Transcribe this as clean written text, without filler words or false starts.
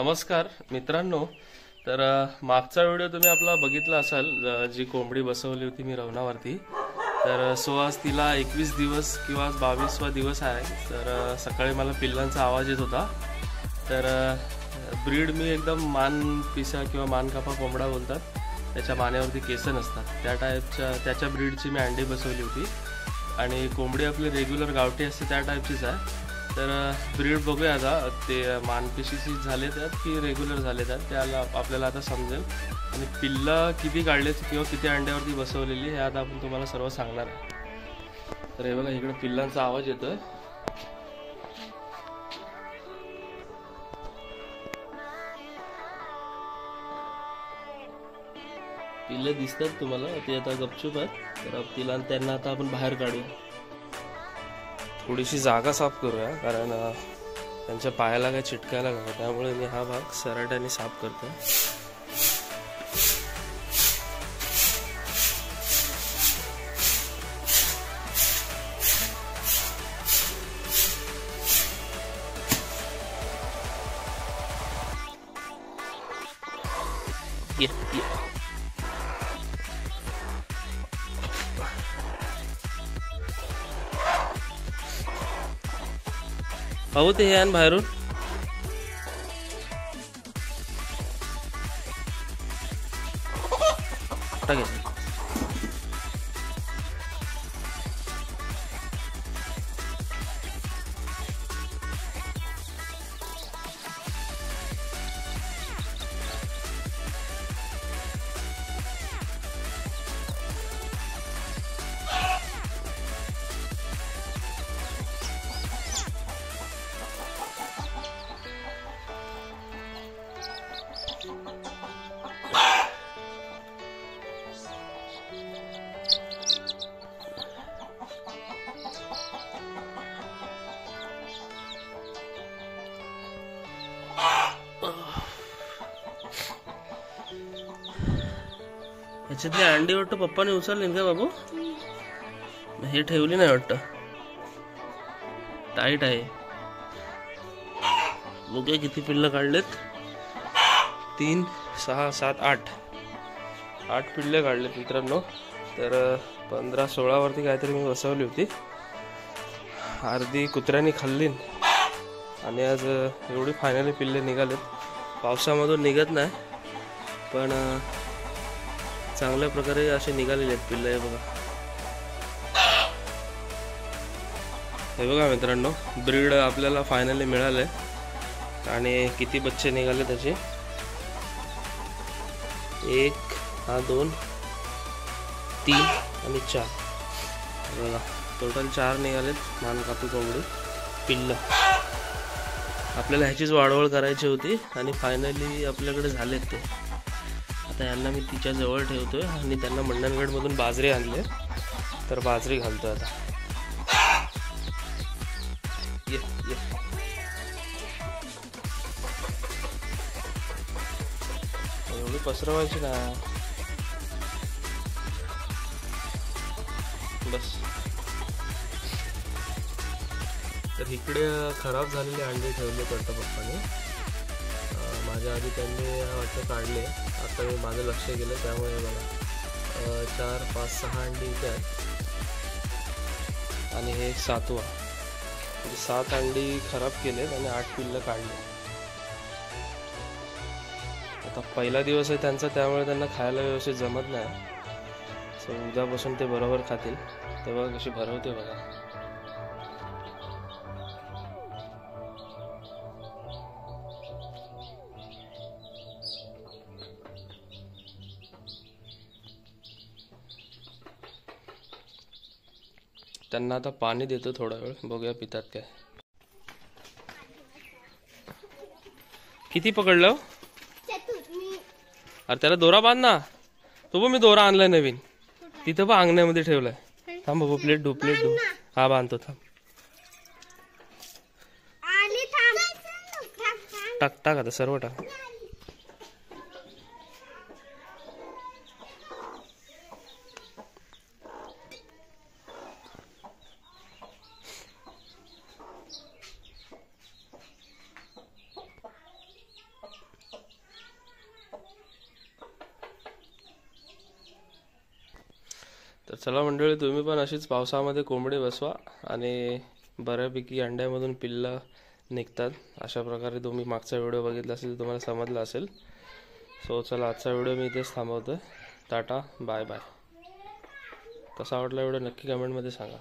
नमस्कार मित्रांनो। तर मागचा व्हिडिओ तुम्ही आपला बघितला असाल, जी कोंबडी बसवली होती मी रवनावरती। तर आज तिला 21 दिवस किंवा 22वा दिवस आहे। तर सकाळी मला पिल्लांचा आवाज येत होता। तर ब्रीड मी एकदम मान पिसा किंवा मान कापा कोंबडा बोलतात, त्याच्या मानेवरती केस नसतात त्या टाईपच्या त्याच्या ब्रीडची मी अंडी बसवली होती। आणि कोंबडी आपली रेग्युलर गावठी असते त्या टाईपचीच आहे। तर ब्रीड बघूया आता ते मानपेशीची झाले त्यात की रेग्युलर झाले त्यात, त्याला आपल्याला आता समजेल। आणि पिल्लं किती काढलेत किंवा किती अंड्यावरती बसवलेली हे आता आपण तुम्हाला सर्व सांगणार आहे। तर हे बघा, इकडे पिल्लांचा आवाज येतोय। पिल्लं दिसतात तुम्हाला, ते आता गपचूप आहेत। तर तिला त्यांना आता आपण बाहेर काढूया। थोडीशी जागा साफ करूया, कारण त्यांच्या पायाला काय चिटकायला नको, त्यामुळे मी हा भाग सराट्याने साफ करतो। भाऊ ते हे आण बाहेरून। याच्यातली अंडी वाटतं पप्पाने उचलली का बाबू? हे ठेवली नाही वाटतं, टाईट आहे। बघूया किती पिल्लं काढलेत। 3, 6, 7, 8 पिल्ले काढलेत मित्रांनो। तर 15-16 वरती काहीतरी मी बसवली होती, अर्धी कुत्र्याने खाल्ली आणि आज एवढी फायनली पिल्ले निघालेत। पावसामधून निघत नाही पण चांगल्या प्रकारे असे निघालेले आहेत पिल्ले। हे बघा, हे बघा मित्रांनो, ब्रीड आपल्याला फायनली मिळाले। आणि किती बच्चे निघाले त्याचे, 1, 2, 3 आणि 4। बघा, टोटल 4 निघालेत मानकापी कोंबडी पिल्लं। आपल्याला ह्याचीच वाढवळ करायची होती आणि फायनली आपल्याकडे झालेत ते। आता यांना मी तिच्या जवळ ठेवतोय आणि त्यांना मंडणगडमधून बाजरी आणले, तर बाजरी घालतोय आता। ये ये एवढी पसरवायची ना, बस। तर इकडे खराब झालेले अंडे ठेवले वाटतं पप्पाने, माझ्या आधी त्यांनी वाटतं काढले। आता मी माझं लक्ष गेलं त्यामुळे बघा 4, 5, 6 अंडी इथे आहेत आणि हे 7वा, म्हणजे 7 अंडी खराब केलेत आणि 8 पिल्लं काढले। आता पहिला दिवस आहे त्यांचा, त्यामुळे त्यांना खायला व्यवस्थित जमत नाही। सो उद्यापासून ते बरोबर खातील, तेव्हा कशी भरवते बघा। त्यांना आता पाणी देतो थोडा वेळ, बघूया पितात काय। किती पकडलं? अरे त्याला दोरा बांध ना। तो बघ, मी दोरा आणलाय नवीन, तिथं बघ अंगण्यामध्ये ठेवलाय। थांब बाबू, प्लेट डू। हा बांधतो, थांब। टाक आता सर्व टाक। चला मंडळी, तुम्ही पण अशीच पावसामध्ये कोंबडी बसवा आणि बऱ्यापैकी अंड्यामधून पिल्लं निघतात. अशा प्रकारे तुम्ही मागचा व्हिडिओ बघितला असेल तर तुम्हाला समजलं असेल. सो चला, आजचा व्हिडिओ मी इथेच थांबवतोय. Tata, bye bye. कसा वाटला व्हिडिओ नक्की कमेंटमध्ये सांगा.